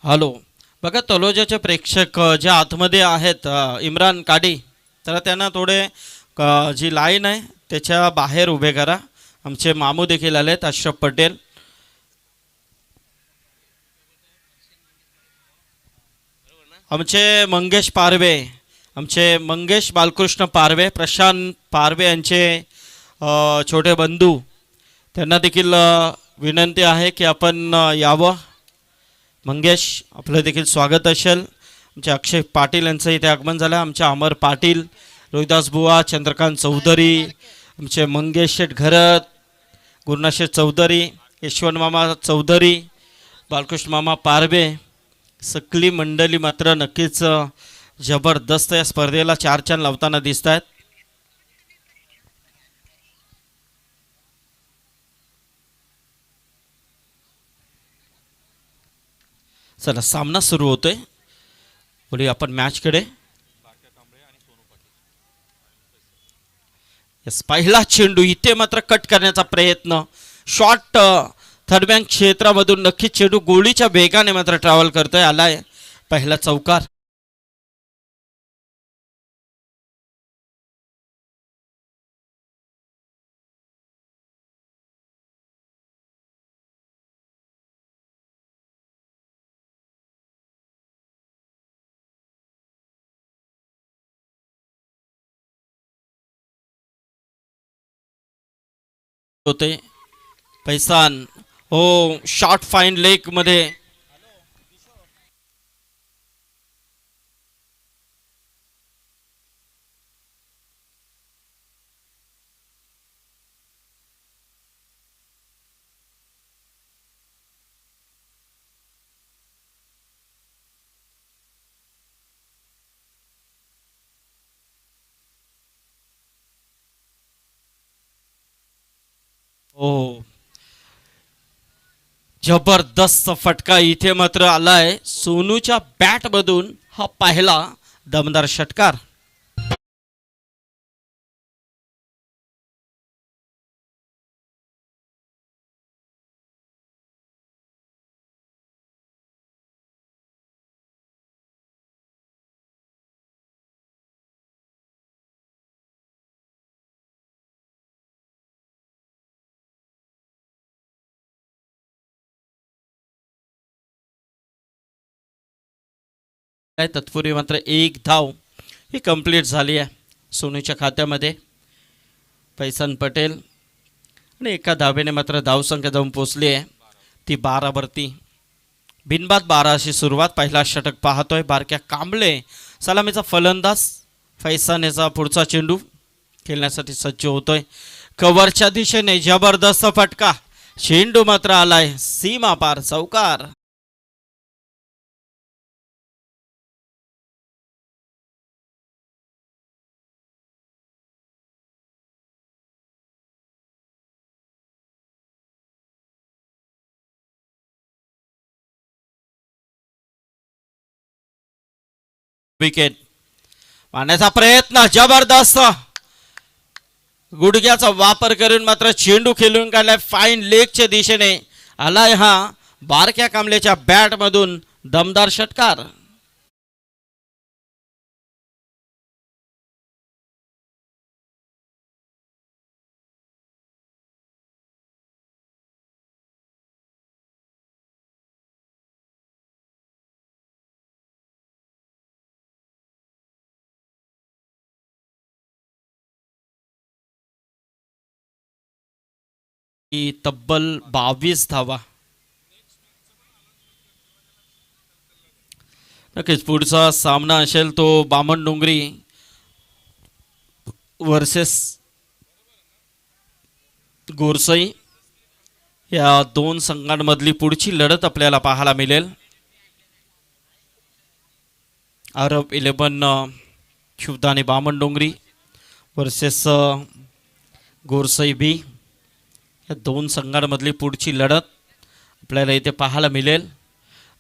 Hello. बघा तलोजाचे प्रेक्षक जे आतमध्ये आहेत इम्रान काडी, तर त्यांना थोडे जी लाईन आहे त्याच्या बाहेर उभे करा. आमचे मामू देखील आलेत, अशरफ पटेल. आमचे मंगेश पारवे, आमचे मंगेश बालकृष्ण पारवे, प्रशांत पारवे यांचे छोटे बंधू, त्यांना देखील विनंती आहे की आपण यावं. मंगेश, आपलं देखील स्वागत असेल. आमचे अक्षय पाटील यांचं इथे आगमन झालं. आमचे अमर पाटील, रोहिदास बुवा, चंद्रकांत चौधरी, आमचे मंगेश शेठ घरत, गुरुनाथ शेठ चौधरी, यशवंत मामा चौधरी, बालकृष्ण मामा पारवे, सगळी मंडळी मात्र नक्कीच जबरदस्त या स्पर्धेला चार चांद लावताना दिसत आहेत. चला, सामना सुरू होतोय. बोलूया आपण मॅचकडे. यस, पहिला चेंडू इथे मात्र कट करण्याचा प्रयत्न. शॉट थर्ड क्षेत्रामधून नक्कीच चेंडू गोळीच्या वेगाने मात्र ट्रॅव्हल करतोय. आलाय पहिला चौकार. होते पैसान. हो, शॉर्ट फाईन लेग मध्ये. हो, जबरदस्त फटका इथे मात्र आलाय सोनूच्या बॅट मधून. हा पहिला दमदार षटकार. तत्पूर्वी मात्र एक धाव ही कंप्लीट झाली आहे सोनूच्या खात्यामध्ये. पैसान पटेल आणि एका धावेने मात्र धावसंख्या जाऊन पोचली आहे ती 12 वरती. बिनबाद 12 अशी सुरुवात. पहिला षटक पाहतोय बारक्या कांबळे, सलामीचा फलंदाज. फैसान याचा पुढचा चेंडू खेळण्यासाठी सज्ज होतोय. कव्हरच्या दिशेने जबरदस्त फटका. चेंडू मात्र आलाय सीमा पार, चौकार. विकेट मारण्याचा प्रयत्न जबरदस्त. गुडघ्याचा वापर करून मात्र चेंडू खेळून काढलाय फाईन लेगच्या दिशेने. आलाय हा बारक्या कांबळेच्या बॅट मधून दमदार षटकार. तब्बल 22 धावा. नक्कीच पुढचा सामना असेल तो बामण डोंगरी वर्सेस गोरसई. या दोन संघांमधली पुढची लढत आपल्याला पाहायला मिळेल. आरब 11 शिवदाने बामण डोंगरी वर्सेस गोरसई बी. या दोन संघांमधली पुढची लढत आपल्याला इथे पाहायला मिळेल.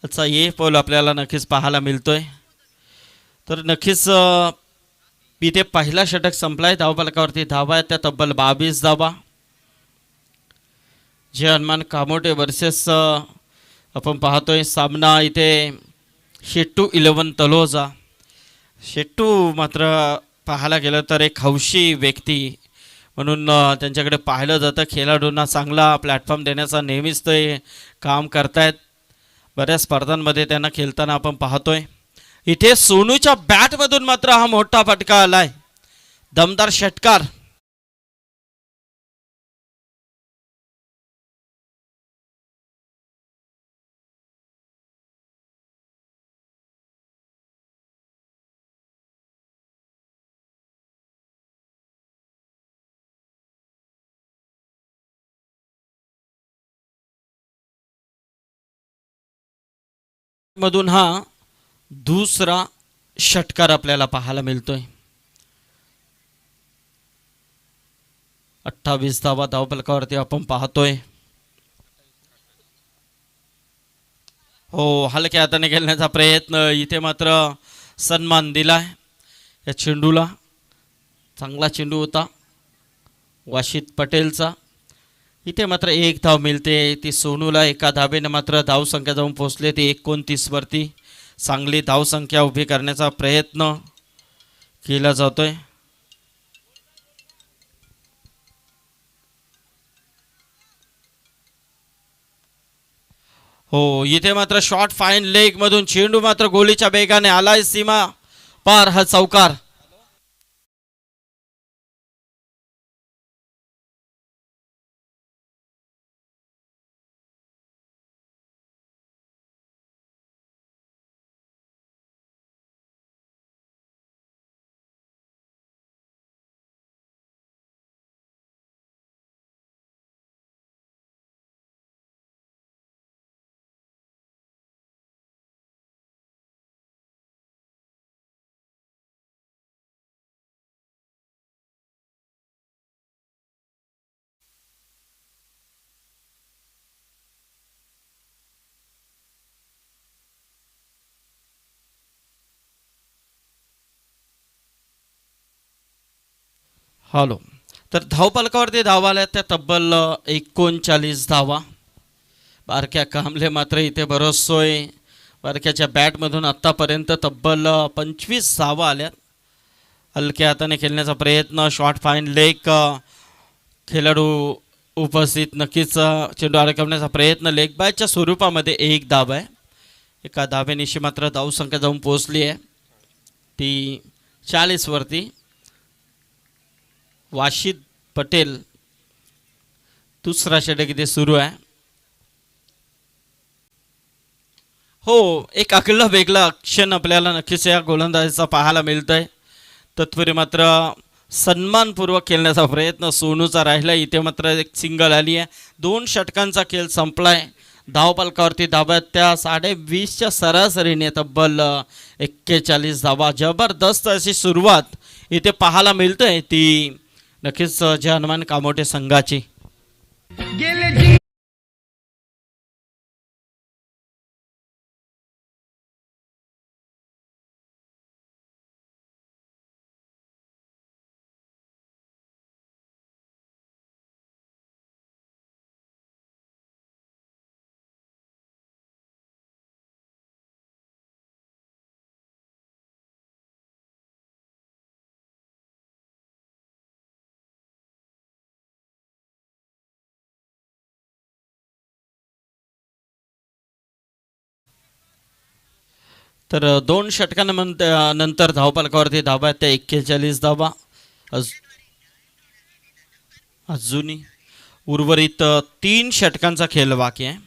अच्छा, ये पॉल आपल्याला नक्कीच पाहायला मिळतोय. तर नक्कीच इथे पहिला षटक संपलाय. धावफलकावरती धावा आहेत त्या तब्बल 22 धावा. जय हनुमान कामोटे वर्सेस आपण पाहतोय सामना इथे शेट्टू 11 तलोजा. शेट्टू मात्र पाहायला गेलं तर एक हौशी व्यक्ती म्हणून त्यांच्याकडे पाहिलं जातं. खेळाडूंना चांगला प्लॅटफॉर्म देण्याचा नेहमीच ते काम करतायत. बऱ्याच स्पर्धांमध्ये त्यांना खेळताना आपण पाहतोय. इथे सोनूच्या बॅटमधून मात्र हा मोठा फटका आलाय, दमदार षटकार. मधून हा दुसरा षटकार आपल्याला पाहायला मिळतोय. 28 धावा धावफलकावरती आपण पाहतोय. हो, हलक्या हाताने खेळण्याचा प्रयत्न. इथे मात्र सन्मान दिलाय या चेंडूला. चांगला चेंडू होता वाशित पटेलचा. इथे मात्र एक धाव मिळते ती सोनूला. एका धावेने मात्र धावसंख्या जाऊन पोहोचले ती 29 वरती. चांगली धावसंख्या उभी करण्याचा प्रयत्न केला जातोय. हो, इथे मात्र शॉर्ट फाईन लेग मधून चेंडू मात्र गोलीच्या वेगाने आलाय सीमा पार. हा चौकार. हॅलो. तर धावफलकावरती धावा आल्या त्या तब्बल 39 धावा. बारक्या कांबले मात्र इथे बरसतोय. बारक्याच्या बॅटमधून आत्तापर्यंत तब्बल 25 धावा आल्यात. हलक्या हाताने खेळण्याचा प्रयत्न. Short fine leg. खेळाडू उपस्थित नक्कीच चेंडू अडकवण्याचा प्रयत्न. लेग बॅटच्या स्वरूपामध्ये एक धाव आहे. एका धावेनिशी मात्र धावसंख्या जाऊन पोहोचली आहे ती 40 वरती. वाशित पटेल दुसरा षटक इथे सुरू आहे. हो, एक आगळा वेगळा क्षण आपल्याला नक्कीच या गोलंदाजीचा पाहायला मिळतोय. तत्पूर्वी मात्र सन्मानपूर्वक खेळण्याचा प्रयत्न सोनूचा राहिला. इथे मात्र एक सिंगल आली आहे. 2 षटकांचा खेळ संपलाय. धावफलकावरती धाब्यात त्या 20.5च्या सरासरीने तब्बल 41 धावा. जबरदस्त अशी सुरुवात इथे पाहायला मिळतंय ती नक्कीच जे हनुमान कामोठे संघाची. तर 2 षटकांनंतर धावफलकावरती धावा त्या 41 धावा. अजूनही उर्वरित 3 षटकांचा खेळ बाकी आहे.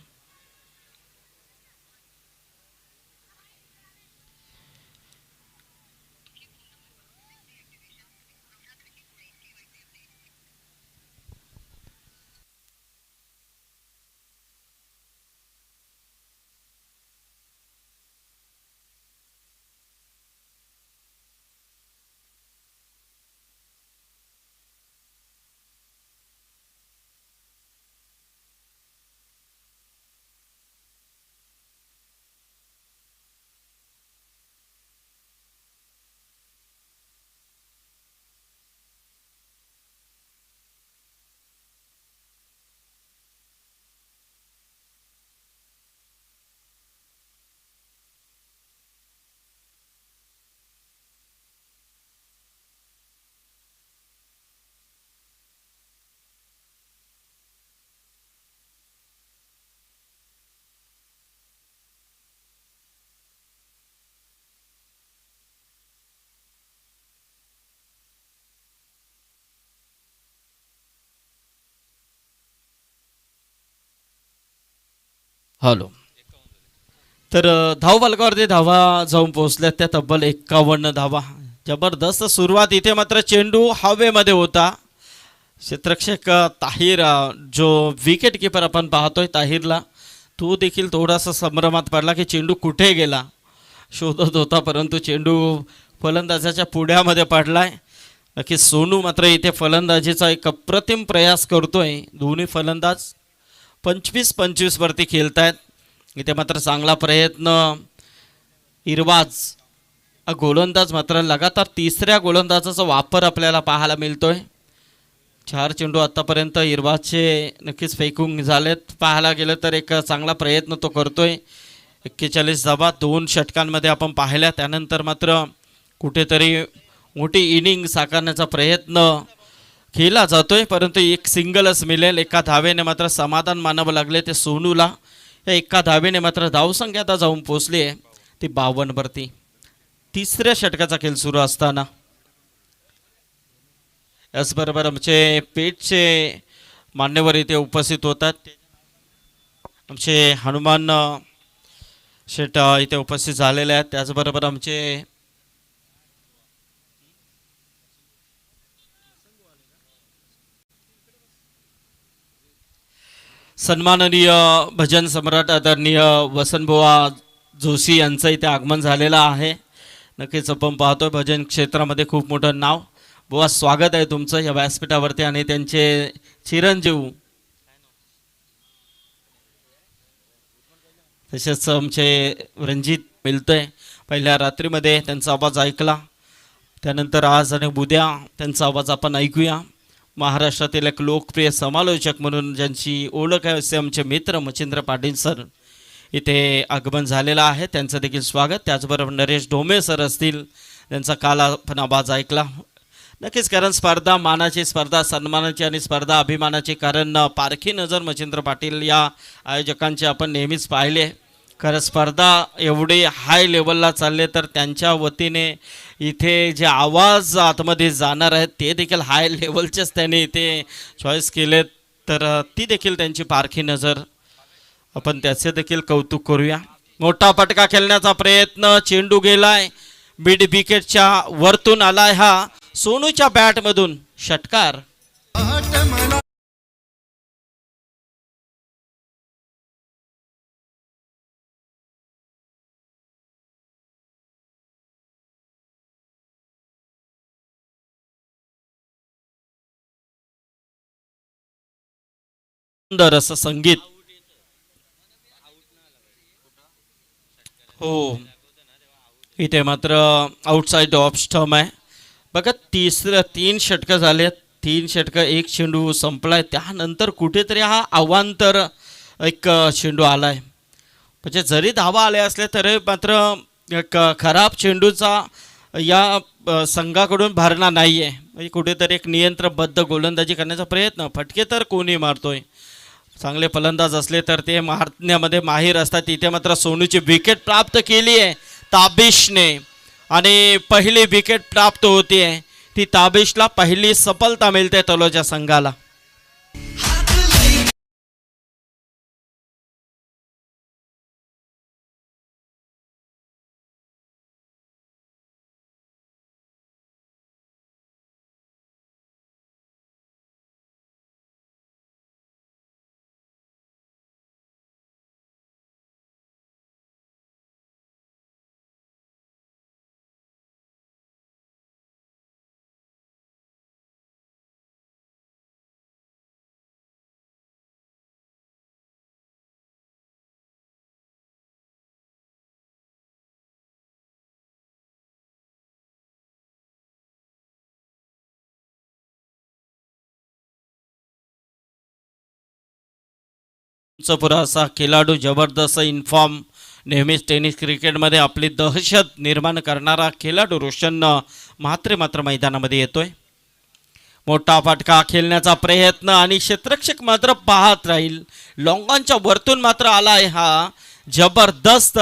हॅलो. तर धावफलकावरती धावा जाऊन पोहोचल्या त्या तब्बल 51 धावा. जबरदस्त सुरुवात. इथे मात्र चेंडू हवेमध्ये होता. क्षेत्ररक्षक ताहिर जो विकेट किपर आपण पाहतोय ताहिरला, तो देखील थोडासा संभ्रमात पडला की चेंडू कुठे गेला शोधत होता, परंतु चेंडू फलंदाजाच्या पुढ्यामध्ये पडलाय. नक्कीच सोनू मात्र इथे फलंदाजीचा एक अप्रतिम प्रयास करतोय. दोन्ही फलंदाज 25-25 वरती खेळतायत. इथे मात्र चांगला प्रयत्न. इरवाज गोलंदाज मात्र लगातार तिसऱ्या गोलंदाजाचा वापर आपल्याला पाहायला मिळतोय. 4 चेंडू आतापर्यंत इरवाजचे नक्कीच फेकून झालेत. पाहायला गेलं तर एक चांगला प्रयत्न तो करतोय. 41 धावा 2 षटकांमध्ये आपण पाहिल्या. त्यानंतर मात्र कुठेतरी मोठी इनिंग साकारण्याचा प्रयत्न केला जातोय, परंतु एक सिंगलच मिळेल. एका धावेने मात्र समाधान मानावं लागले ते सोनूला. या एका धावेने मात्र धावसंख्या आता जाऊन पोचली आहे ती 52 वरती. तिसऱ्या षटकाचा खेळ सुरू असताना याचबरोबर आमचे पेठचे मान्यवर इथे उपस्थित होतात. आमचे हनुमान शेट इथे उपस्थित झालेले आहेत. त्याचबरोबर आमचे सन्माननीय भजन सम्राट आदरणीय वसंतबुवा जोशी यांचं इथे आगमन झालेलं आहे. नक्कीच आपण पाहतोय भजन क्षेत्रामध्ये खूप मोठं नाव. बुवा स्वागत आहे तुमचं या व्यासपीठावरती. आणि त्यांचे चिरंजीव तसेच आमचे रणजित मिळतोय. पहिल्या रात्रीमध्ये त्यांचा आवाज ऐकला, त्यानंतर आज आणि उद्या त्यांचा आवाज आपण ऐकूया. महाराष्ट्रातील एक लोकप्रिय समालोचक म्हणून ज्यांची ओळख आहे असे आमचे मित्र मच्छिंद्र पाटील सर इथे आगमन झालेलं आहे. त्यांचं देखील स्वागत. त्याचबरोबर नरेश ढोमे सर असतील, त्यांचा काल आपण आवाज ऐकला. नक्कीच, कारण स्पर्धा मानाची, स्पर्धा सन्मानाची आणि स्पर्धा अभिमानाची. कारण पारखी नजर मच्छिंद्र पाटील या आयोजकांचे आपण नेहमीच पाहिले. कारण स्पर्धा एवढे हाय लेवलला चालले तर त्यांच्या वतीने इथे जे आवाज आतमध्ये जाणार आहेत ते देखील हाय लेवलचेच त्यांनी इथे चॉईस केलेत. तर ती देखील त्यांची पारखी नजर, आपण त्याचे देखील कौतुक करूया. मोठा फटका खेळण्याचा प्रयत्न. चेंडू गेलाय मिड विकेटच्या वरतून आलाय हा सोनूच्या बॅटमधून. षटकार. सुंदर असं संगीत. हो, इथे मात्र आउटसाइड ऑफ स्टंप आहे. बघा, 3 षटकं झालेत. 3 षटकं, 1 चेंडू संपलाय. त्यानंतर कुठेतरी हा अवांतर एक चेंडू आलाय. म्हणजे जरी धावा आल्या असल्या तरी मात्र एक खराब चेंडूचा या संघाकडून भरणा नाही आहे. म्हणजे कुठेतरी एक नियंत्रणबद्ध गोलंदाजी करण्याचा प्रयत्न. फटके तर कोणी मारतोय, चांगले फलंदाज असले तर ते मारण्यामध्ये माहीर असतात. तिथे मात्र सोनूची विकेट प्राप्त केली आहे ताबिशने, आणि पहिली विकेट प्राप्त होती आहे ती ताबिशला. पहिली सफलता मिळते तलोजा संघाला. पुरा असा खेळाडू, जबरदस्त इन्फॉर्म, नेहमीच टेनिस क्रिकेटमध्ये आपली दहशत निर्माण करणारा खेळाडू रोशन म्हात्रे मात्र मैदानामध्ये येतोय. मोठा फटका खेळण्याचा प्रयत्न आणि क्षेत्ररक्षक मात्र पाहत राहील. लॉंगांच्या वरतून मात्र आलाय हा जबरदस्त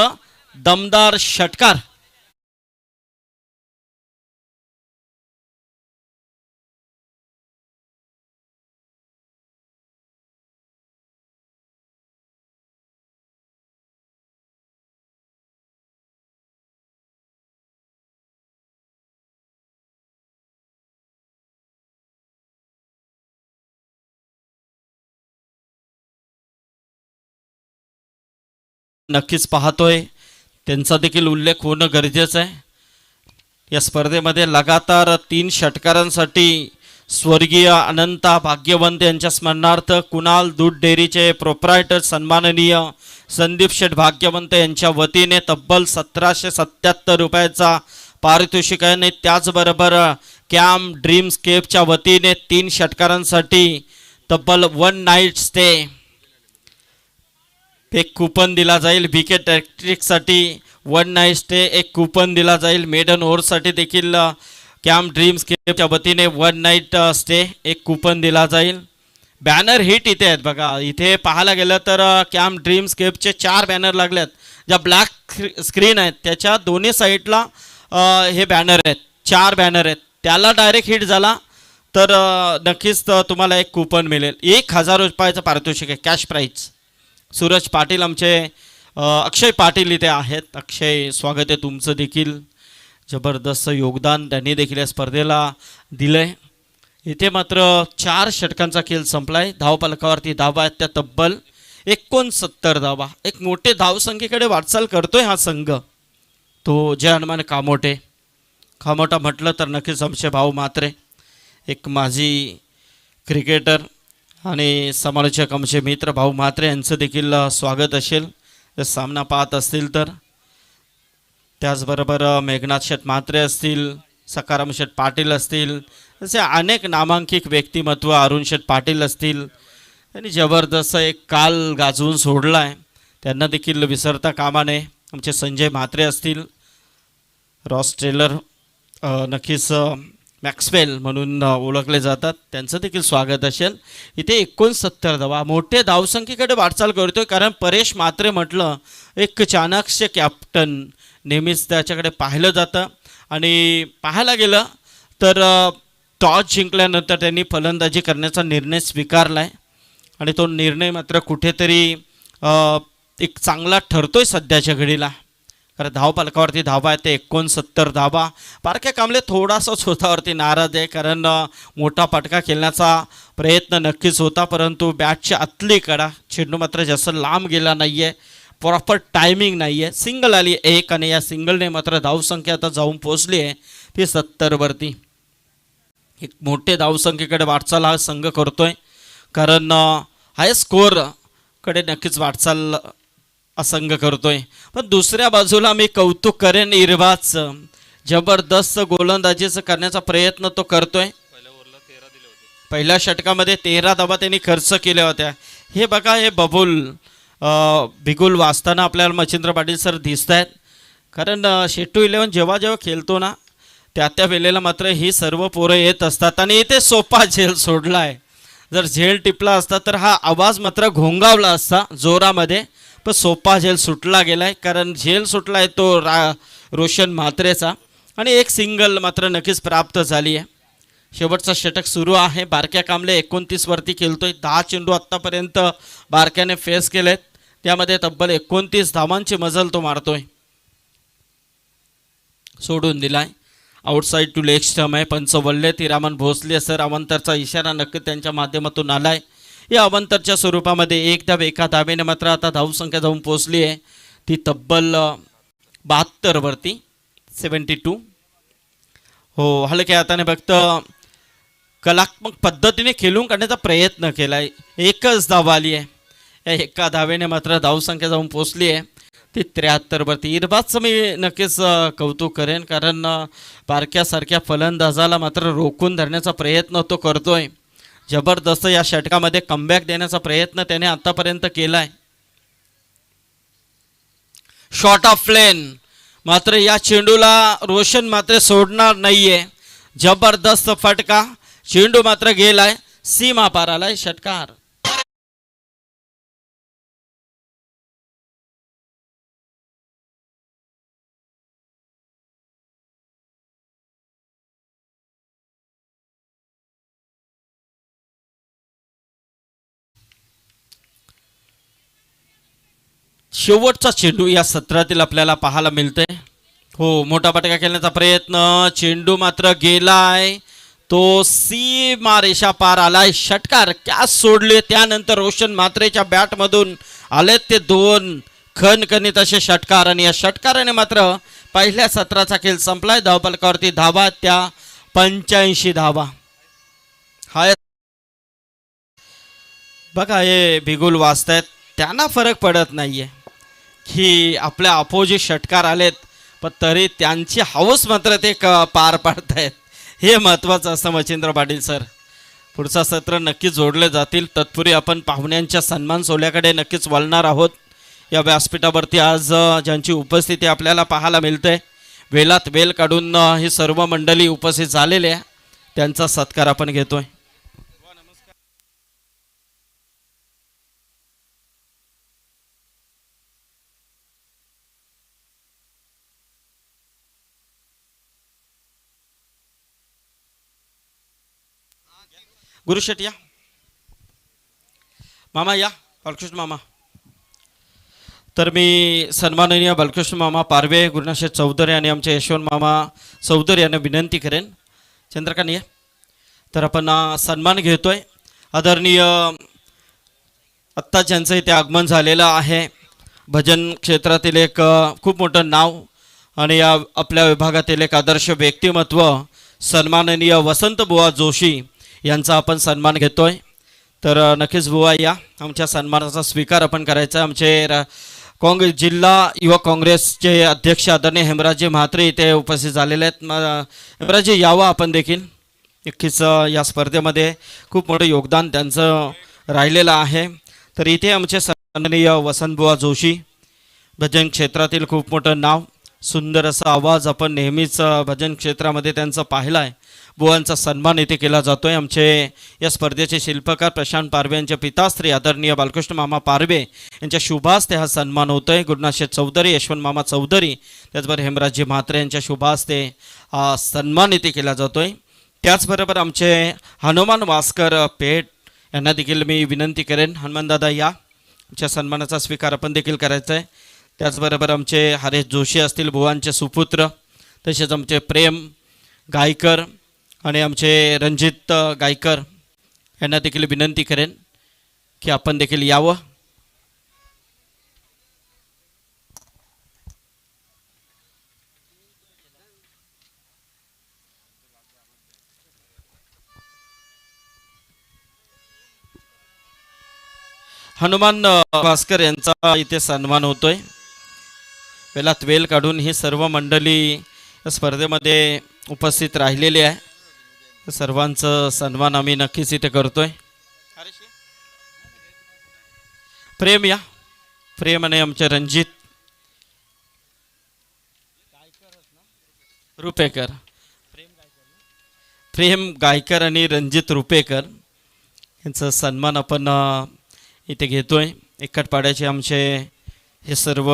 दमदार षटकार. नक्कीच पाहतोय त्यांचा देखील उल्लेख होणं गरजेचं आहे. या स्पर्धेमध्ये लगातार 3 षटकारांसाठी स्वर्गीय अनंता भाग्यवंत यांच्या स्मरणार्थ कुणाल दूध डेअरीचे प्रोप्रायटर सन्माननीय संदीप शेठ भाग्यवंत यांच्या वतीने तब्बल 1777 रुपयाचा पारितोषिक आहे. आणि त्याचबरोबर कॅम्प ड्रीमस्केपच्या वतीने 3 षटकारांसाठी तब्बल 1 नाईट स्टे एक कूपन दिला जाईल. बीके टॅक्टिक्ससाठी 1 नाईट स्टे एक कूपन दिला जाईल. मेडन ओव्हरसाठी देखील कॅम्प ड्रीमस्केपच्या वतीने 1 नाईट स्टे एक कूपन दिला जाईल. बॅनर हिट इथे आहेत बघा. इथे पाहायला गेलं तर कॅम्प ड्रीमस्केपचे 4 बॅनर लागलेत. ज्या ब्लॅक स्क्रीन आहेत त्याच्या दोन्ही साईडला हे बॅनर आहेत. 4 बॅनर आहेत. त्याला डायरेक्ट हिट झाला तर नक्कीच तुम्हाला एक कूपन मिळेल. 1000 रुपयाचं पारितोषिक आहे कॅश प्राईज. सूरज पाटील आमचे अक्षय पाटील इथे आहेत. अक्षय स्वागत आहे तुमचं देखील. जबरदस्त योगदान त्यांनी देखील या स्पर्धेला दिलं आहे. इथे मात्र 4 षटकांचा खेळ संपला आहे. धावफलकावरती धावा आहेत त्या तब्बल 69 धावा. एक मोठे धावसंख्येकडे वाटचाल करतोय हा संघ. तो जय हनुमान खामोटा म्हटलं तर नक्कीच आमचे भाऊ म्हात्रे, एक माजी क्रिकेटर आणि समालोचक आमचे मित्र भाऊ म्हात्रे यांचं देखील स्वागत असेल जर सामना पाहत असतील तर. त्याचबरोबर मेघनाथ शेठ म्हात्रे असतील, सकाराम शेठ पाटील असतील, असे अनेक नामांकित व्यक्तिमत्व अरुण शेठ पाटील असतील. त्यांनी जबरदस्त एक काल गाजवून सोडला आहे. त्यांना देखील विसरता कामा नये. आमचे संजय म्हात्रे असतील, रॉस टेलर नक्कीच मॅक्सवेल म्हणून ओळखले जातात, त्यांचं देखील स्वागत असेल. इथे 69 धावा मोठे धावसंख्येकडे वाटचाल करतोय. कारण परेश म्हात्रे म्हटलं एक चाणक्य कॅप्टन नेहमीच त्याच्याकडे पाहिलं जातं. आणि पाहायला गेलं तर टॉस जिंकल्यानंतर त्यांनी फलंदाजी करण्याचा निर्णय स्वीकारला आहे. आणि तो निर्णय मात्र कुठेतरी एक चांगला ठरतोय सध्याच्या घडीला. कारण धावफलकावरती धावा आहे ते 69 धावा. पारख्या कांबळे थोडासा स्वतःवरती नाराज आहे. कारण मोठा फटका खेळण्याचा प्रयत्न नक्कीच होता परंतु बॅटच्या आतली कडा चेंडू मात्र जास्त लांब गेला नाही आहे. प्रॉपर टायमिंग नाही आहे. सिंगल आली एक आणि या सिंगलने मात्र धावसंख्या आता जाऊन पोचली आहे ती 70वरती. एक मोठे धावसंख्येकडे वाटचाल हा संघ करतोय. कारण हाय स्कोअरकडे नक्कीच वाटचाल संघ करतोय. पण दुसऱ्या बाजूला मी कौतुक करेन इरबाजचं. जबरदस्त गोलंदाजीचं करण्याचा प्रयत्न तो करतोय. पहिल्या षटकामध्ये 13 धावा त्यांनी खर्च केल्या होत्या. हे बघा हे बिगुल वाचताना आपल्याला मच्छिंद्र पाटील सर दिसत आहेत. कारण शेट्टू 11 जेव्हा जेव्हा खेळतो ना त्या वेळेला मात्र ही सर्व पोरं येत असतात. आणि इथे सोपा झेल सोडला आहे. जर झेल टिपला असता तर हा आवाज मात्र घोंगावला असता जोरामध्ये. पण सोपा झेल सुटला गेलाय. कारण झेल सुटला आहे तो रोशन म्हात्रेचा. आणि एक सिंगल मात्र नक्कीच प्राप्त झाली आहे. शेवटचा षटक सुरू आहे. बारक्या कांबळे 29 वरती खेळतोय. 10 चेंडू आत्तापर्यंत बारक्याने फेस केलेत. त्यामध्ये तब्बल 29 धावांची मजल तो मारतोय. सोडून दिलाय. आउटसाईड टू लेग स्टंप आहे. पंच वल्ले रामन भोसले सर अवंतरचा इशारा नक्की त्यांच्या माध्यमातून आलाय. या अवंतरच्या स्वरूपामध्ये एका धावेने मात्र आता धावसंख्या जाऊन पोचली आहे ती तब्बल 72 वरती 72. हो हलक्या हाताने फक्त कलात्मक पद्धतीने खेळून काढण्याचा प्रयत्न केलाय. एकच धाव आली आहे. या एका धावेने मात्र धावसंख्या जाऊन पोचली आहे ती 73 वरती. इरबाजचं मी नक्कीच कौतुक करेन. कारण बारक्यासारख्या फलंदाजाला मात्र रोखून धरण्याचा प्रयत्न तो करतोय. जबरदस्त या षटकामध्ये कमबॅक देण्याचा प्रयत्न त्याने आतापर्यंत केलाय. शॉट ऑफ लेन मात्र या चेंडूला रोशन मात्र सोडणार नाहीये. जबरदस्त फटका. चेंडू मात्र गेलाय सीमा पार आलाय. षटकार. शेवटचा चेंडू या सत्रातील आपल्याला पाहायला मिळते. हो मोठा फटका खेळण्याचा प्रयत्न. चेंडू मात्र गेलाय तो सीमा रेषा पार आलाय. षटकार कॅच सोडले. त्यानंतर रोशन म्हात्रेच्या बॅटमधून आले ते 2 खणखणीत असे षटकार आणि या षटकाराने मात्र पहिल्या सत्राचा खेळ संपलाय. धावफलकावरती धावा त्या 85 धावा. हा बघा हे बिगुल वाजतायत, त्यांना फरक पडत नाहीये की आपल्या अपोजिट षटकार आलेत, पण तरी त्यांची हौस मात्र ते पार पाडतायत. हे महत्त्वाचं असतं मच्छिंद्र पाटील सर. पुढचा सत्र नक्कीच जोडले जातील. तत्पूर्वी आपण पाहुण्यांच्या सन्मान सोहळ्याकडे नक्कीच वळणार आहोत. या व्यासपीठावरती आज ज्यांची उपस्थिती आपल्याला पाहायला मिळते, वेलात वेल काढून ही सर्व मंडळी उपस्थित झालेली आहे, त्यांचा सत्कार आपण घेतोय. गुरुशेट या, मामा या, बालकृष्ण मामा. तर मी सन्माननीय बालकृष्ण मामा पारवे, गुरुनाथ चौधरी आणि आमचे यशवंत मामा चौधरी यांना विनंती करेन. चंद्रकांत या. तर आपण सन्मान घेतोय. आदरणीय आत्ता ज्यांचं इथे आगमन झालेलं आहे, भजन क्षेत्रातील एक खूप मोठं नाव आणि या आपल्या विभागातील एक आदर्श व्यक्तिमत्व सन्माननीय वसंत बुवा जोशी यांचा आपण सन्मान घेतोय. तर नक्कीच बुवा या, आमच्या सन्मानाचा स्वीकार आपण करायचा. आमचे काँग्रेस जिल्हा युवक काँग्रेसचे अध्यक्ष आदरणीय हेमराजजी म्हात्रे इथे उपस्थित झालेले आहेत. हेमराजजी यावं आपण देखील. नक्कीच या स्पर्धेमध्ये खूप मोठं योगदान त्यांचं राहिलेलं आहे. तर इथे आमचे सन्माननीय वसंतबुवा जोशी, भजन क्षेत्रातील खूप मोठं नाव, सुंदर असा आवाज आपण नेहमीच भजन क्षेत्रामध्ये त्यांचा पाहिला आहे. बुवांचा सन्मान इथे केला जातोय. आमचे या स्पर्धेचे शिल्पकार प्रशांत पारवे यांच्या पिताश्री आदरणीय बालकृष्ण मामा पारवे यांच्या शुभास्ते हा सन्मान होतोय. गुरुनाथ चौधरी, यशवंत मामा चौधरी, त्याचबरोबर हेमराजजी म्हात्रे यांच्या शुभास्ते हा सन्मान इथे केला जातोय. त्याचबरोबर आमचे हनुमान वास्कर पेठ यांना देखील मी विनंती करेन, हनुमानदादा या, आमच्या सन्मानाचा स्वीकार आपण देखील करायचा आहे. त्याचबरोबर आमचे हरेश जोशी असतील, बुवांचे सुपुत्र, तसेच आमचे प्रेम गायकर आणि आमचे रणजित गायकर यांना देखील विनंती करेन की आपण देखील यावं. हनुमान भास्कर यांचा इथे सन्मान होतोय. वेलात वेल काढून ही सर्व मंडळी स्पर्धेमध्ये उपस्थित राहिलेली आहे. सर्वांचं सन्मान आम्ही नक्कीच इथे करतोय. प्रेम या, प्रेम आणि आमचे रणजित रुपेकर, प्रेम गायकर आणि रणजित रुपेकर यांचा सन्मान आपण इथे घेतोय. एकटपाड्याचे आमचे हे सर्व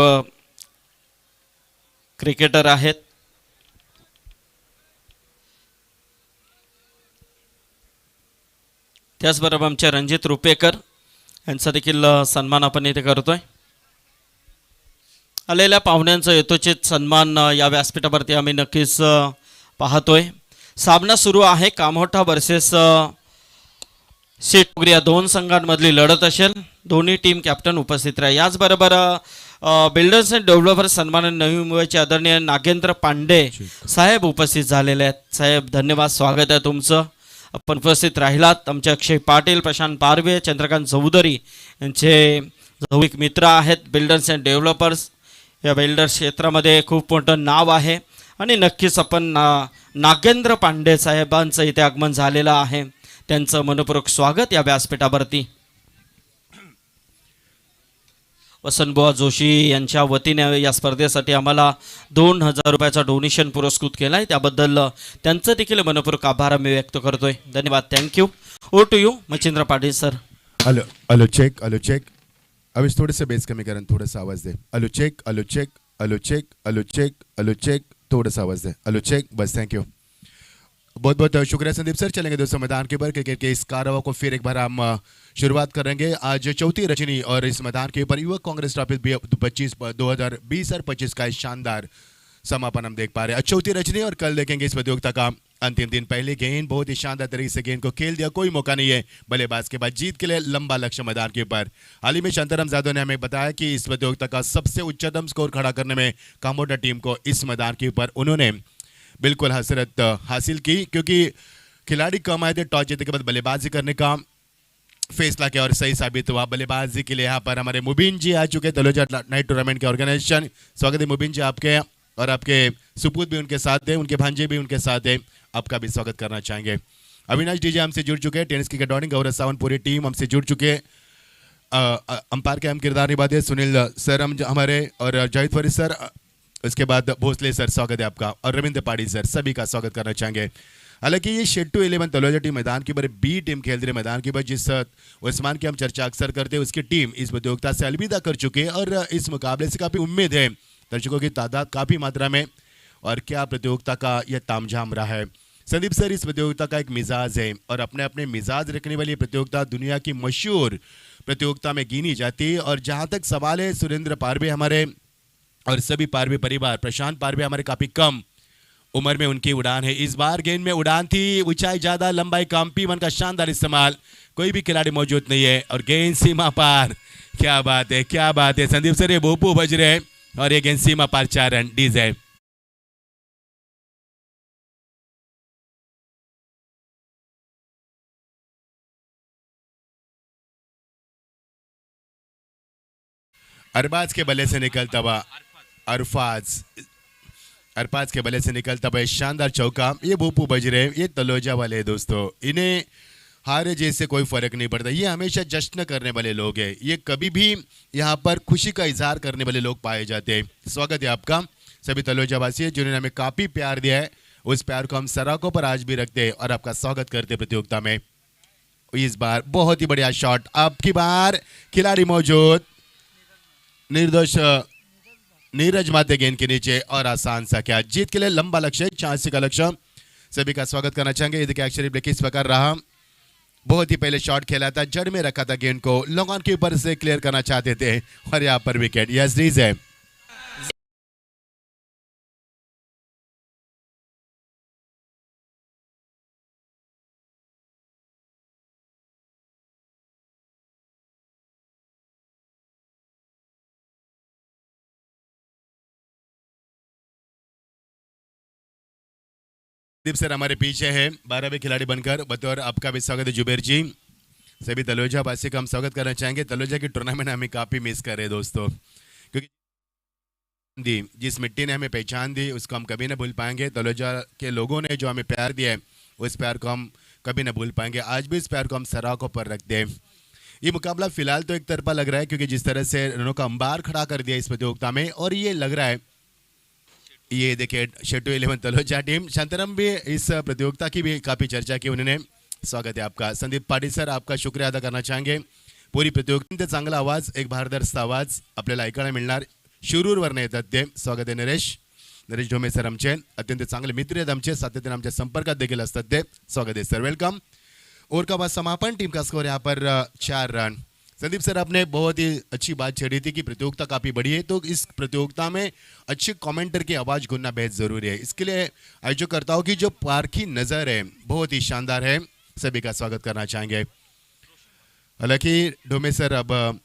क्रिकेटर आहेत. त्याचबरोबर आमचे रणजित रुपेकर यांचा देखील सन्मान आपण इथे करतोय. आलेल्या पाहुण्यांचा यथोचित सन्मान या व्यासपीठावरती आम्ही नक्कीच पाहतोय. सामना सुरू आहे. कामोठा वर्सेस सेट या दोन संघांमधली लढत असेल. दोन्ही टीम कॅप्टन उपस्थित राहा. याचबरोबर बिल्डर्स अँड डेव्हलपर्स सन्मान नवी मुंबईचे आदरणीय नागेंद्र पांडे साहेब उपस्थित झालेले आहेत. साहेब धन्यवाद, स्वागत आहे तुमचं. आपण उपस्थित राहिलात. आमचे अक्षय पाटील, प्रशांत पारवे, चंद्रकांत चौधरी यांचे जवळीक मित्र आहेत. बिल्डर्स अँड डेव्हलपर्स या बिल्डर्स क्षेत्रामध्ये खूप मोठं नाव आहे आणि नक्कीच आपण नागेंद्र पांडे साहेबांचं इथे आगमन झालेलं आहे. त्यांचं मनपूर्वक स्वागत या व्यासपीठावरती. वसंतबुवा जोशी यांच्या वतीने या स्पर्धेसाठी आम्हाला 2000 रुपयाचा डोनेशन पुरस्कृत केला आहे. त्याबद्दल त्यांचं देखील मनपूर्वक आभार मी व्यक्त करतोय. धन्यवाद, थँक्यू. ओ to you Machhindra Patil sir. Hello hello check, hello check. Avish थोडंसं बेस कमी करा, थोडासा आवाज दे. Hello check, hello check, hello check, hello check, hello check, थोडासा आवाज दे. हॅलो चेक, बस थैंक यू. बहुत बहुत शुक्रिया संदीप सर. चलेंगे दोस्तों मैदान के ऊपर. क्रिकेट के इस कारवा को फिर एक बार हम शुरुआत करेंगे. आज चौथी रजनी और इस मैदान के ऊपर युवक कांग्रेस ट्रॉफी 2020 और 25 का शानदार समापन हम देख पा रहे हैं. चौथी रजनी और कल देखेंगे इस प्रतियोगिता का अंतिम दिन पहली गेंद बहुत ही शानदार तरीके से गेंद को खेल दिया, कोई मौका नहीं है बल्लेबाज के बाद जीत के लिए लंबा लक्ष्य मैदान के ऊपर। हाल ही में शांताराम जाधव ने हमें बताया कि इस प्रतियोगिता का सबसे उच्चतम स्कोर खड़ा करने में काम्बोडिया टीम को इस मैदान के ऊपर उन्होंने बिल्कुल हसरत हासिल की, क्योंकि खिलाड़ी कम आए थे। टॉस जीतने के बाद बल्लेबाजी करने का फैसला किया और सही साबित हुआ। बल्लेबाजी के लिए यहाँ पर हमारे मुबीन जी आ चुके, तलोजा नाइट टूर्नामेंट के ऑर्गेनाइजेशन। स्वागत है मुबीन जी आपके, और आपके सुपुत भी उनके साथ है, उनके भांजे भी उनके साथ है, आपका भी स्वागत करना चाहेंगे। अविनाश डीजे हमसे जुड़ चुके हैं, टेनिस की गडॉर्डिंग गौरव सावन पूरी टीम हमसे जुड़ चुके हैं। अंपायर के हम किरदार निभाते हैं सुनील सर हमारे, और जाहिद फरीद सर, उसके बाद भोसले सर, स्वागत है आपका, और रविंद्र पाड़ी सर, सभी का स्वागत करना चाहेंगे। हालांकि ये शेट्टू 11 तलोजा टीम मैदान के ऊपर बी टीम खेल रही मैदान के ऊपर, जिस उस्मान की हम चर्चा अक्सर करते हैं, उसकी टीम इस प्रतियोगिता से अलविदा कर चुकी है और इस मुकाबले से काफ़ी उम्मीद है, दर्शकों की तादाद काफ़ी मात्रा में, और क्या प्रतियोगिता का यह तामझाम रहा है। संदीप सर, इस प्रतियोगिता का एक मिजाज है और अपने अपने मिजाज रखने वाली प्रतियोगिता दुनिया की मशहूर प्रतियोगिता में गिनी जाती है। और जहाँ तक सवाल है, सुरेंद्र पारवे हमारे और सभी पारवे परिवार, प्रशांत पारवे हमारे काफ़ी कम उम्र में उनकी उड़ान है। इस बार गेंद में उड़ान थी, ऊंचाई ज्यादा, लंबाई कम, P1 का शानदार इस्तेमाल, कोई भी खिलाड़ी मौजूद नहीं है और गेंद सीमा पार। क्या बात है, क्या बात है संदीप सर, ये भोपू बज रहे हैं और ये गेंद सीमा पार, 4 रन डीजे। अरबाज के बल्ले से निकलता हुआ अरफाज के बल्ले से निकलता हुआ शानदार चौका, ये भूपू बज रहे, ये तलोजा वाले दोस्तों, इन्हें हारे जैसे कोई फर्क नहीं पड़ता, ये हमेशा जश्न करने वाले लोग हैं, ये कभी भी यहाँ पर खुशी का इजहार करने वाले लोग पाए जाते हैं। स्वागत है आपका सभी तलोजावासी जिन्होंने हमें काफ़ी प्यार दिया है, उस प्यार को हम सराखों पर आज भी रखते हैं और आपका स्वागत करते प्रतियोगिता में। इस बार बहुत ही बढ़िया शॉट, आपकी बार खिलाड़ी मौजूद, निर्दोष नीरज माते गेंद के नीचे और आसान सा क्या, जीत के लिए लंबा लक्ष्य, 86 का लक्ष्य, सभी का स्वागत करना चाहेंगे। ये देखिए एक्चुअली ब्रेक इस प्रकार रहा, बहुत ही पहले शॉट खेला था, जड़ में रखा था गेंद को, लोगों के ऊपर से क्लियर करना चाहते थे और यहाँ पर विकेट। यस रीज है, दीप सर हमारे पीछे है 12वें खिलाड़ी बनकर, बतौर आपका भी स्वागत है जुबेर जी। सभी तलोजा वासी का हम स्वागत करना चाहेंगे। तलोजा की टूर्नामेंट हमें काफ़ी मिस कर रहे हैं दोस्तों, क्योंकि जिस मिट्टी ने हमें पहचान दी उसको हम कभी ना भूल पाएंगे। तलोजा के लोगों ने जो हमें प्यार दिया है उस प्यार को हम कभी ना भूल पाएंगे, आज भी इस प्यार को हम सराखों पर रखते हैं। ये मुकाबला फिलहाल तो एक तरफा लग रहा है, क्योंकि जिस तरह से रनों का अंबार खड़ा कर दिया इस प्रतियोगिता में, और ये लग रहा है, ये देखिए शेट्टू 11 तलोजा टीम, शांताराम भी इस प्रतियोगिता की भी काफ़ी चर्चा की उन्होंने। स्वागत है आपका संदीप पाटील सर, आपका शुक्रिया अदा करना चाहेंगे। पूरी प्रतियोगिता चांगला आवाज, एक भारदर्शक आवाज आपल्याला ऐकायला मिळणार, शिरूरवरनं येतात ते। स्वागत आहे नरेश ढोमे सर आमचे, अत्यंत चांगले मित्र आहेत आमचे, सातत्याने आमच्या संपर्कात देखील असतात ते। स्वागत है सर, वेलकम। ओवर का बाद समापन, टीम का स्कोर यहाँ पर 4 रन। संदीप सर आपने बहुत ही अच्छी बात छेड़ी थी कि प्रतियोगिता काफ़ी बड़ी है, तो इस प्रतियोगिता में अच्छे कमेंटर की आवाज़ गूंजना बेहद ज़रूरी है। इसके लिए आयोजकर्ताओं की जो पारखी नज़र है बहुत ही शानदार है, सभी का स्वागत करना चाहेंगे। हालांकि ढोमे सर, अब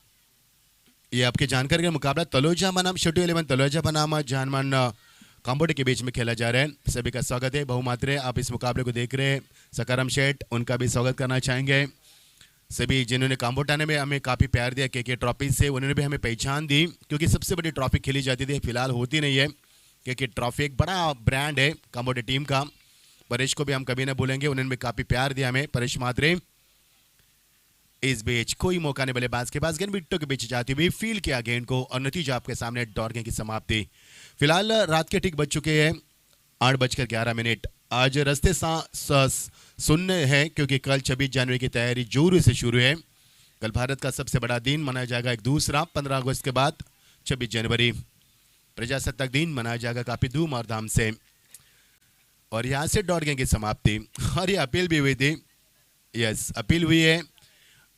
ये आपके जानकारी का मुकाबला तलोजा बनाम शेट्टू 11 तलोजा बनाम जानमान काम्बोडिया के बीच में खेला जा रहा है। सभी का स्वागत है। बहुमात्रे आप इस मुकाबले को देख रहे हैं, सकाराम शेठ, उनका भी स्वागत करना चाहेंगे। सभी जिन्होंने काम्बोडिया में हमें काफ़ी प्यार दिया के ट्रॉफी से, उन्होंने भी हमें पहचान दी, क्योंकि सबसे बड़ी ट्रॉफी खेली जाती थी, फिलहाल होती नहीं है, क्योंकि ट्रॉफी एक बड़ा ब्रांड है काम्बोडिया टीम का। परेश को भी हम कभी ना भूलेंगे, उन्होंने भी काफ़ी प्यार दिया हमें, परेश मात्रे। इस बीच कोई मौका नहीं, बल्लेबाज के पास गेंद विकेटों के बीच जाती हुई फील किया गेंद को, और नतीजा आपके सामने, दौड़ गेंद की समाप्ति। फिलहाल रात के ठीक बज चुके हैं 8:11। आज रास्ते सुनने हैं, क्योंकि कल 26 जनवरी की तैयारी जोरों से शुरू है। कल भारत का सबसे बड़ा दिन मनाया जाएगा, एक दूसरा 15 अगस्त के बाद 26 जनवरी प्रजासत्ताक दिन मनाया जाएगा काफ़ी धूम और धाम से। और यहाँ से दौड़ गेंद की समाप्ति, और ये अपील भी हुई थी, यस अपील हुई है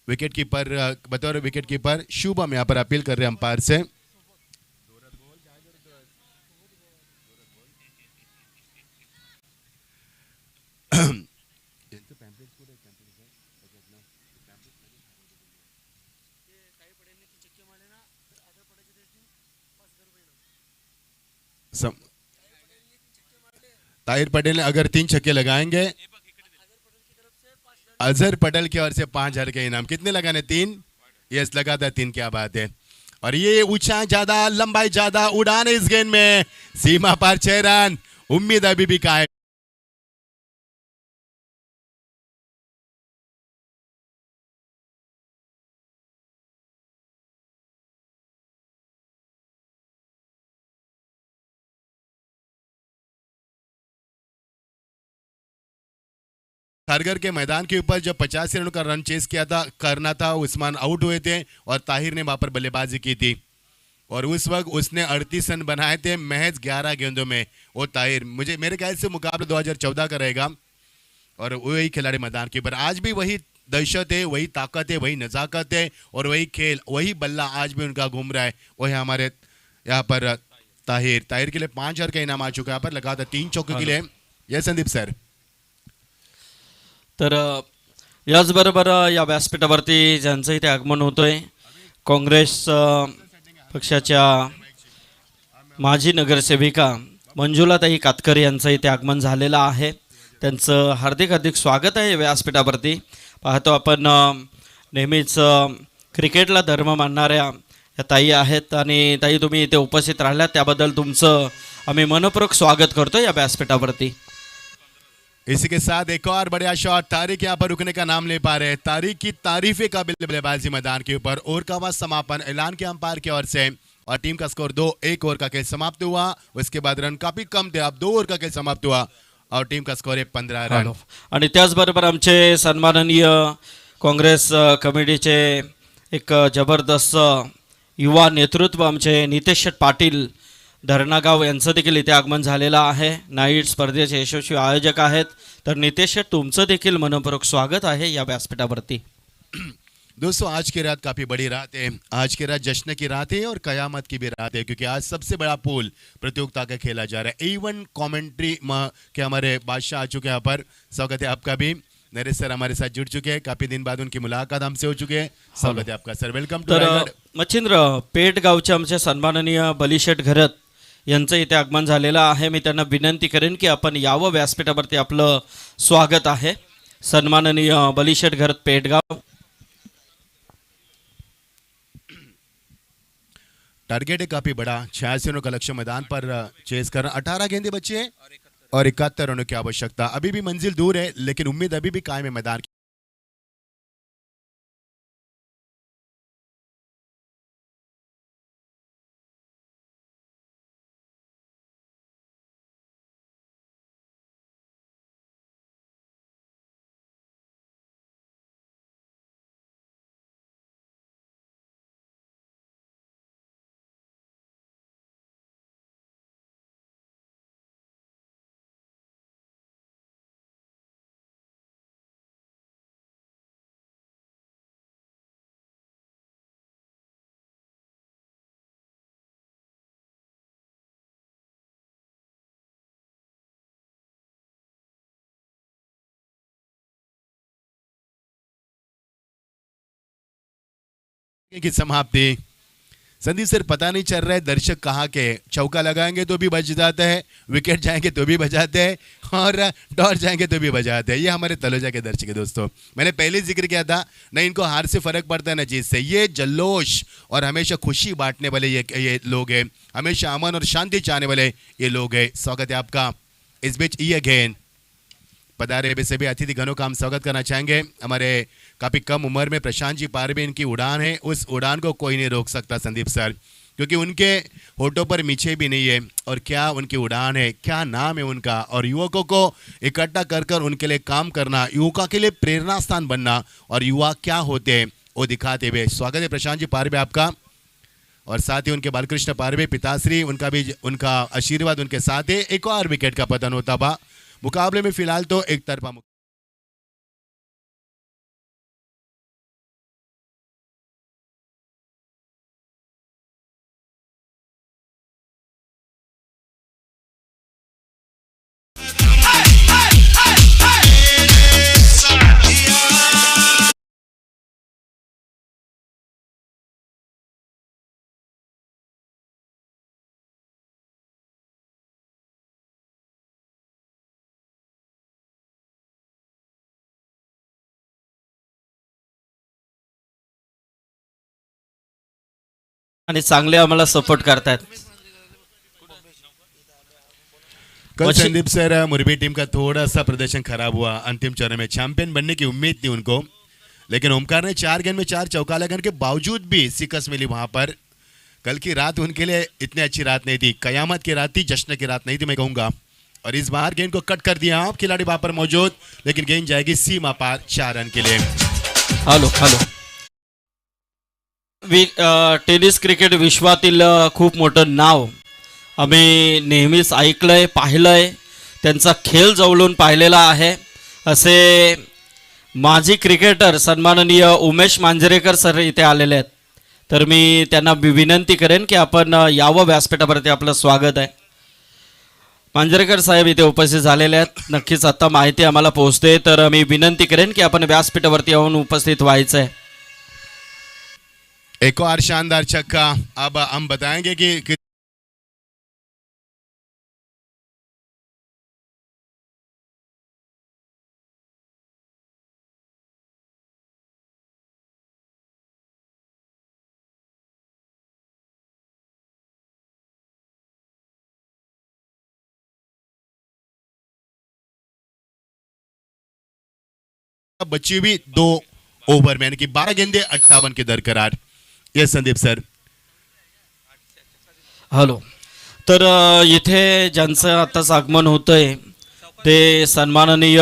विकेट कीपर, बतौर विकेट कीपर शुभम यहाँ पर अपील कर रहे हैं अंपायर से। सम, ताहिर पटेल ने अगर 3 छक्के लगाएंगे, अजहर पटेल की ओर से 5,000 के इनाम। कितने लगाने? 3। यस, लगा था 3। क्या बात है। और ये ऊंचाई ज्यादा, लंबाई ज्यादा, उड़ान इस गेंद में, सीमा पार 6 रन। उम्मीद अभी भी कायम। खारगर के मैदान के ऊपर जब 85 रनों का रन चेस किया था, करना था, उस्मान आउट हुए थे और ताहिर ने वहां पर बल्लेबाजी की थी। और उस वक्त उसने 38 रन बनाए थे महज 11 गेंदों में। वो ताहिर, मुझे मेरे ख्याल से मुकाबला 2014 का रहेगा और वही खिलाड़ी मैदान के ऊपर। आज भी वही दहशत है, वही ताकत है, वही नजाकत है और वही खेल, वही बल्ला आज भी उनका घूम रहा है। वही हमारे यहाँ पर ताहिर ताहिर के लिए 5,000 का इनाम आ चुका है। यहाँ पर लगा था 3 चौके के लिए। यह संदीप सर। तर याचबरोबर या व्यासपीठावरती ज्यांचं इथे आगमन होतोय, काँग्रेस पक्षाच्या माजी नगरसेविका मंजुलाताई कातकर यांचं इथे आगमन झालेलं आहे. त्यांचं हार्दिक हार्दिक स्वागत आहे व्यासपीठावरती. पाहतो आपण नेहमीच क्रिकेटला धर्म मानणाऱ्या या ताई आहेत आणि ताई तुम्ही इथे उपस्थित राहिल्यात त्याबद्दल तुमचं आम्ही मनपूर्वक स्वागत करतो या व्यासपीठावरती. इसी के साथ एक और बढ़िया शॉट। तारिक यहाँ पर रुकने का नाम ले पा रहे हैं। तारिक की तारीफे काबिल बल्लेबाजी मैदान के ऊपर। ओवर का वह समापन ऐलान के अंपायर की ओर से और टीम का स्कोर 2। 1 ओवर का खेल समाप्त हुआ। उसके बाद रन काफी कम थे, अब 2 ओवर का खेल समाप्त हुआ और टीम का स्कोर है 15 रन। आणि त्याचबरोबर आमचे सन्माननीय काँग्रेस कमिटीचे एक जबरदस्त युवा नेतृत्व आमचे नितेश पाटील धरणागाव यांचं देखील इथे आगमन झालेलं आहे. नाईट स्पर्धेचे यशस्वी आयोजक आहेत. तर नितेश तुमचं देखील मनपूर्वक स्वागत आहे या व्यासपीठावरती. दोस्तों, आज की रात काफी बड़ी रात है। आज की रात जश्न की रात है और कयामत की भी रात है, क्योंकि आज सबसे बड़ा पूल प्रतियोगिता का खेला जा रहा है। A1 कमेंट्री के हमारे बादशाह आ चुके हैं यहाँ पर। स्वागत है आपका भी। नरेश सर हमारे साथ जुड़ चुके हैं, काफी दिन बाद उनकी मुलाकात हमसे हो चुकी है। स्वागत है आपका सर, वेलकम टू तर रायगढ़। मच्छिंद्र पेठ गावचे आमचे सन्माननीय बलिशेठ घरत यांचं इथे आगमन झालेलं आहे. मी त्यांना विनंती करेन की आपण यावं व्यासपीठावरती, आपलं स्वागत आहे. सन्माननीय बलिशेठ घरत पेठगाव. टारगेट है काफी बड़ा, 86 रनों का लक्ष्य मैदान पर चेस कर। 18 गेंदे बची हैं और 71 रनों की आवश्यकता। अभी भी मंजिल दूर है, लेकिन उम्मीद अभी भी कायम है मैदान की। की समाप्ति। संदीप सर, पता नहीं चल रहा है दर्शक कहाँ के। चौका लगाएंगे तो भी बज जाता है, विकेट जाएंगे तो भी बजाते हैं और डॉट जाएंगे तो भी बजाते हैं। ये हमारे तलोजा के दर्शक है दोस्तों। मैंने पहले जिक्र किया था, न इनको हार से फर्क पड़ता है न जीत से। ये जल्लोश और हमेशा खुशी बांटने वाले ये लोग हैं, हमेशा अमन और शांति चाहने वाले ये लोग हैं। स्वागत है आपका। इस बीच ये अगेन पधारे भी सभी अतिथि गणों का हम स्वागत करना चाहेंगे। हमारे काफ़ी कम उम्र में प्रशांत जी पारवे इनकी उड़ान है, उस उड़ान को कोई नहीं रोक सकता संदीप सर, क्योंकि उनके होठों पर मीछे भी नहीं है। और क्या उनकी उड़ान है, क्या नाम है उनका। और युवकों को इकट्ठा कर कर उनके लिए काम करना, युवकों के लिए प्रेरणा स्थान बनना और युवा क्या होते हैं वो दिखाते हुए। स्वागत है प्रशांत जी पारवे आपका। और साथ ही उनके बालकृष्ण पारवे पिताश्री, उनका आशीर्वाद उनके साथ है। एक और विकेट का पतन होता हुआ मुकाबले में फिलहाल तो एक तरफा आणि चांगले आम्हाला सपोर्ट करतायत. कल संदीप सर मुरबी टीम का थोड़ा सा प्रदर्शन खराब हुआ अंतिम चरण में. चैंपियन बनने की उम्मीद थी उनको, लेकिन ओमकार ने 4 गेंद में 4 चौका लगाने के बावजूद भी शिकस्त मिली वहां पर. कल की रात उनके लिए इतनी अच्छी रात नहीं थी, कयामत की रात थी, जश्न की रात नहीं थी मैं कहूंगा. और इस बार गेंद को कट कर दिया आप खिलाड़ी वहां पर मौजूद, लेकिन गेंद जाएगी सीमा पार 4 रन के लिए. हॅलो टेनिस क्रिकेट विश्वातील खूप मोठं नाव आम्ही नेहमीच ऐकलंय, पाहिलंय, त्यांचा खेळ जवळून पाहिलेला आहे. असे माजी क्रिकेटर सन्माननीय उमेश मांजरेकर सर इथे आलेले आहेत. तर मी त्यांना विनंती करेन की आपण यावं व्यासपीठावरती. आपलं स्वागत आहे. मांजरेकर साहेब इथे उपस्थित झालेले आहेत. नक्कीच आता माहिती आम्हाला पोहोचते, तर मी विनंती करेन की आपण व्यासपीठावरती येऊन उपस्थित व्हायचं आहे. एक और शानदार छक्का. अब हम बताएंगे कि बची हुई 2 ओवर में, यानी कि 12 गेंदे 58 के दरकरार. ये संदीप सर. हॅलो. तर इथे ज्यांचं आताच आगमन होतंय ते सन्माननीय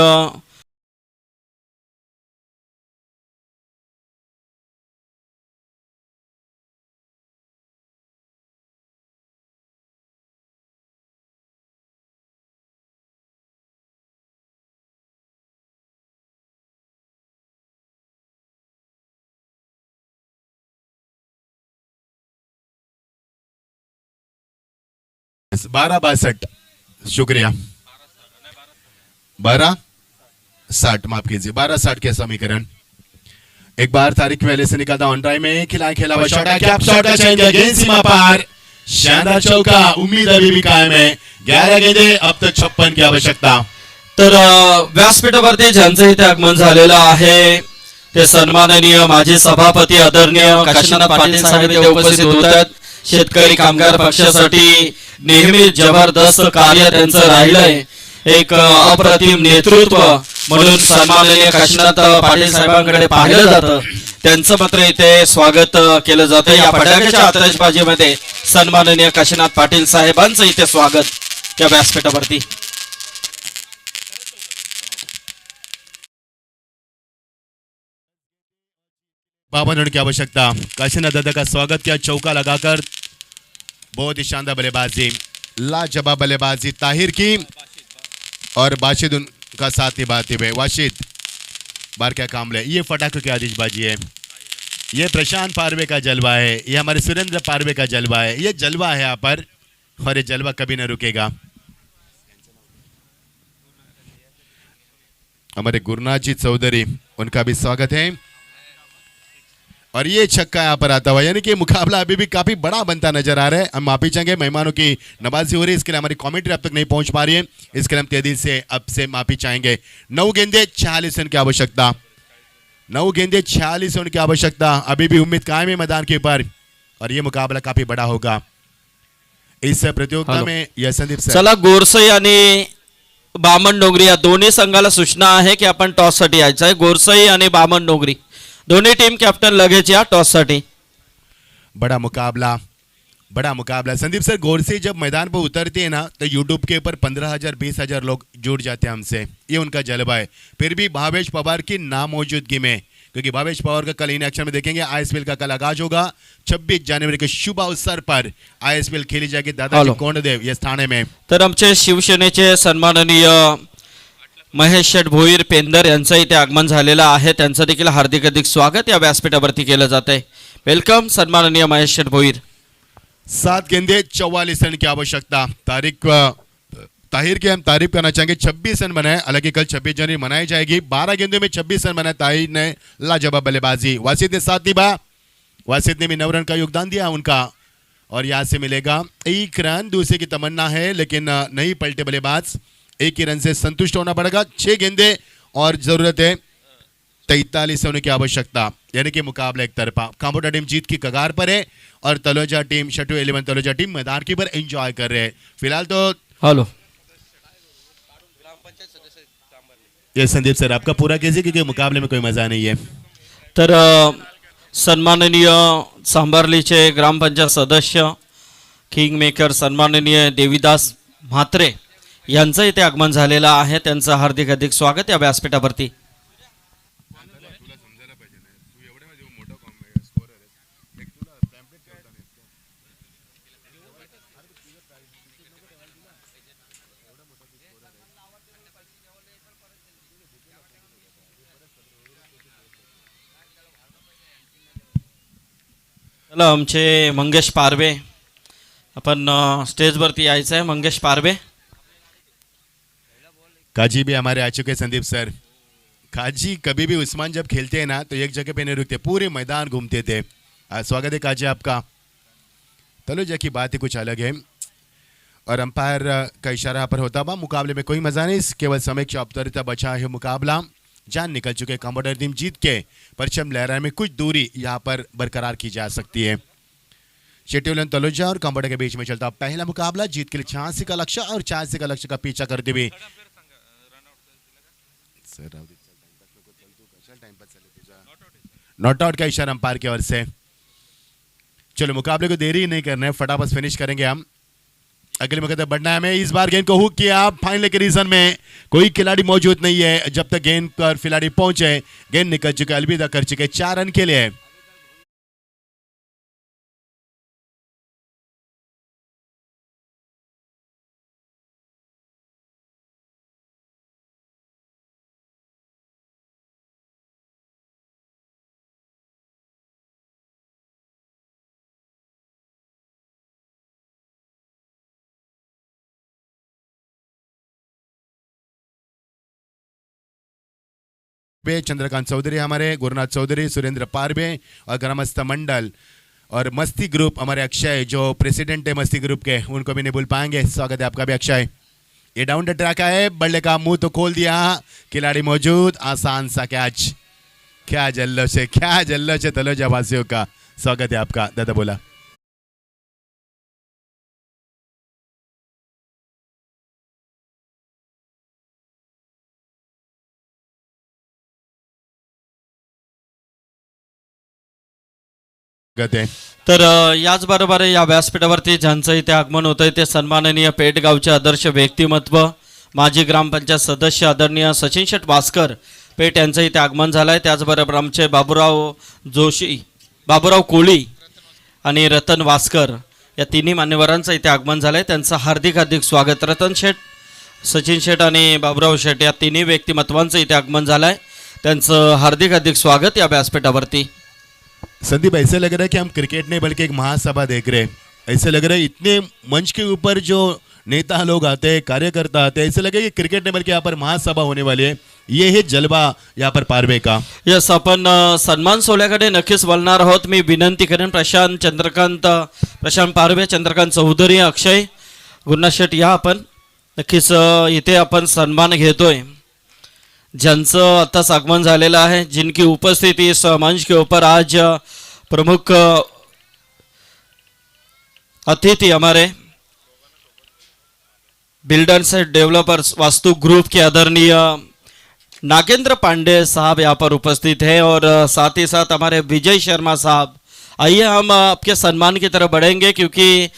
Yes, 12-62. शुक्रिया. 12-60 माफ कीजिए, 12-60 के समीकरण. एक बार तारिक पहले से निकलता ऑन ड्राइव में खेला हुआ शॉट है, कैप शॉट का चेंज, गेंद सीमा पार. शानदार चौका. उम्मीद अभी भी कायम है. 11 गेंदे, अब तक 56 की आवश्यकता. तर व्यासपीठावरती ज्यांचं इथे आगमन झालेलं आहे ते सन्माननीय माजी सभापती आदरणीय काशीनाथ पाटील साहेब इथे उपस्थित होतात. शेतकरी कामगार पक्षासाठी नेहमी जबरदस्त कार्य त्यांचं राहिलंय. एक अप्रतिम नेतृत्व म्हणून सन्माननीय काशीनाथ पाटील साहेबांकडे पाहिलं जातं. त्यांचं मात्र इथे स्वागत केलं जातं. या फटाक्याच्या आतषबाजीमध्ये सन्माननीय काशीनाथ पाटील साहेबांचं इथे स्वागत या व्यासपीठावरती. बावन रन की आवश्यकता. काशीनाथ दादा का स्वागत किया चौका लगाकर. बहुत ही शानदार बल्लेबाजी, लाजवाब बल्लेबाजी ताहिर की और बाशिद उनका साथ निभाते हुए. वाशिद बार क्या कामले. ये फटाखों की आतिशबाजी है, ये प्रशांत पारवे का जलवा है, ये हमारे सुरेंद्र पारवे का जलवा है. ये जलवा है यहाँ पर और ये जलवा कभी न रुकेगा. हमारे गुरुनाथ जी चौधरी, उनका भी स्वागत है. और ये छक्का यहाँ पर आता हुआ, यानी कि मुकाबला अभी भी काफी बड़ा बनता नजर आ रहा है. हम माफी चाहेंगे, मेहमानों की नवाजी हो रही है, इसके लिए हमारी कमेंट्री अब तक नहीं पहुंच पा रही है, इसके लिए हम तेजी से अब से माफी चाहेंगे. 9 गेंदे 46 रन की आवश्यकता. 9 गेंदे 46 रन की आवश्यकता. अभी भी उम्मीद कायम है मैदान के ऊपर और ये मुकाबला काफी बड़ा होगा इस प्रतियोगिता में. यह संदीप सर. चला, गोरसई आणि बामण डोंगरी या दोन्ही संघाला सूचना आहे की आपण टॉस साठी यायचं आहे. गोरसई आणि बामण डोंगरी दोन्ही टीम कॅप्टन लगेच या टॉस साठी. बड़ा मुकाबला संदीप सर. गोरसी जब मैदान पर उतरती है ना तो यूट्यूब के ऊपर 15,000 20,000 लोग जुड़ जाते हैं हमसे. ये उनका जलवा है. फिर भी भावेश पवार की नामौजूदगी में, क्योंकि भावेश पवार का कल इन एक्शन में देखेंगे. आईएसपीएल का कल आगाज होगा 26 जनवरी के शुभ अवसर पर. आईएसपीएल खेली जाएगी दादाजी कोंडदेव ये स्थाने में. तर आमचे शिवसेनेचे सन्माननीय महेश शेठ भोईर पेंदर यांचं इथे आगमन झालेलं आहे. त्यांचं देखील हार्दिक स्वागत या व्यासपीठावरती केलं जात आहे. वेलकम सन्माननीय महेश शेठ भोईर. 7 गेंदे 44 रन की आवश्यकता. ताहिर की हम तारीफ करना चाहेंगे, 26 रन बनाए. हालांकि कल 26 जनवरी मनाई जाएगी. 12 गेंदों में 26 रन बनाए ताहिर ने. लाजवाब बल्लेबाजी. वासिद ने साथ निभा. वासिद ने भी 9 रन का योगदान दिया उनका. और यहाँ से मिलेगा 1 रन. दूसरे की तमन्ना है लेकिन नहीं पलटे बल्लेबाज. 1 ही रन से संतुष्ट होना पड़ेगा. 6 गेंदे और जरूरत है 43 होने की आवश्यकता, यानी कि मुकाबला एक तरफा। कांबोडिया टीम जीत की कगार पर है और तलोजा टीम शटू 11 तलोजा टीम मैदान के पर एंजॉय कर रहे हैं। फिलहाल तो हॅलो ये संदीप सर आपका पूरा कीजिए क्योंकि मुकाबले में कोई मजा नहीं है। तर सन्माननीय सांबार्लीचे ग्रामपंचायत सदस्य किंग मेकर सन्माननीय देवीदास म्हात्रे यांचं इथे आगमन झालेलं आहे। त्यांचं हार्दिक हार्दिक स्वागत या व्यासपीठावरती। चला आमचे मंगेश पारवे आपण स्टेजवरती यायचं आहे। मंगेश पारवे काजी भी हमारे आ चुके हैं संदीप सर। काजी कभी भी उस्मान जब खेलते हैं ना तो एक जगह पे नहीं रुकते, पूरे मैदान घूमते थे। स्वागत है काजी आपका। तलोजा की बात ही कुछ अलग है और अंपायर का इशारा पर होता हुआ मुकाबले में कोई मजा नहीं, केवल समय की औपचारिकता बचा है। मुकाबला जान निकल चुके कांबोडिया टीम जीत के परचम लहराने में कुछ दूरी यहाँ पर बरकरार की जा सकती है। शेट्यूलन तलोजा और कांबोडिया के बीच में चलता पहला मुकाबला, जीत के लिए 86 का लक्ष्य और 86 का लक्ष्य का पीछा करते हुए नॉट आउट का इशारा अंपायर की ओर से। चलो मुकाबले को देरी नहीं करना है, फटाफट फिनिश करेंगे हम। अगले मुकाबले बढ़ना है हमें। इस बार गेंद को हुक किया, फाइनल के रीजन में कोई खिलाड़ी मौजूद नहीं है। जब तक गेंद पर खिलाड़ी पहुंचे गेंद निकल चुके, अलविदा कर चुके 4 रन के लिए। चंद्रकांत चौधरी हमारे, गुरुनाथ चौधरी, सुरेंद्र पारबे और ग्रामस्थ मंडल और मस्ती ग्रुप हमारे अक्षय जो प्रेसिडेंट है मस्ती ग्रुप के, उनको भी नहीं भूल पाएंगे। स्वागत है आपका भी अक्षय। ये डाउन द ट्रैक है, बल्ले का मुंह तो खोल दिया, खिलाड़ी मौजूद, आसान सा कैच। क्या जल्लोश है, क्या जल्लोश है तलोजा वासियों का। स्वागत है आपका। दादा बोला तर याचबरोबर या व्यासपीठावरती ज्यांचं इथे आगमन होतं आहे ते सन्माननीय पेठगावचे आदर्श व्यक्तिमत्व माजी ग्रामपंचायत सदस्य आदरणीय सचिन शेठ वास्कर पेठ यांचं इथे आगमन झालं आहे। त्याचबरोबर आमचे बाबूराव जोशी, बाबूराव कोळी आणि रतन वास्कर या तिन्ही मान्यवरांचं इथे आगमन झालं आहे। त्यांचं हार्दिक हार्दिक स्वागत। रतन शेठ, सचिन शेठ आणि बाबूराव शेठ या तिन्ही व्यक्तिमत्वांचं इथे आगमन झालं आहे। त्यांचं हार्दिक हार्दिक स्वागत या व्यासपीठावरती। संदीप ऐसे लग रहा है कि हम क्रिकेट नहीं बल्कि एक महासभा देख रहे हैं। ऐसे लग रहा है इतने मंच के ऊपर जो नेता लोग आते हैं, कार्यकर्ता आते हैं, ऐसे लगे कि क्रिकेट नहीं बल्कि यहाँ पर महासभा होने वाली है। ये है जलवा यहाँ पर पारवे का। यस, आपण सन्मान सोहळ्याकडे नक्कीच बोलणार आहोत। मी विनंती करेन प्रशांत पारवे, चंद्रकांत चौधरी, अक्षय, गुरुनाथ शेठ या आपण नक्कीच इथे आपण सन्मान घेतोय ज्यांचं आताच आगमन झालेलं आहे, जिनकी उपस्थिति इस मंच के ऊपर आज प्रमुख अतिथि हमारे बिल्डर्स एंड डेवलपर्स वास्तु ग्रुप के आदरणीय नागेंद्र पांडे साहब यहाँ पर उपस्थित हैं और साथ ही साथ हमारे विजय शर्मा साहब। आइए हम आपके सम्मान की तरफ बढ़ेंगे क्योंकि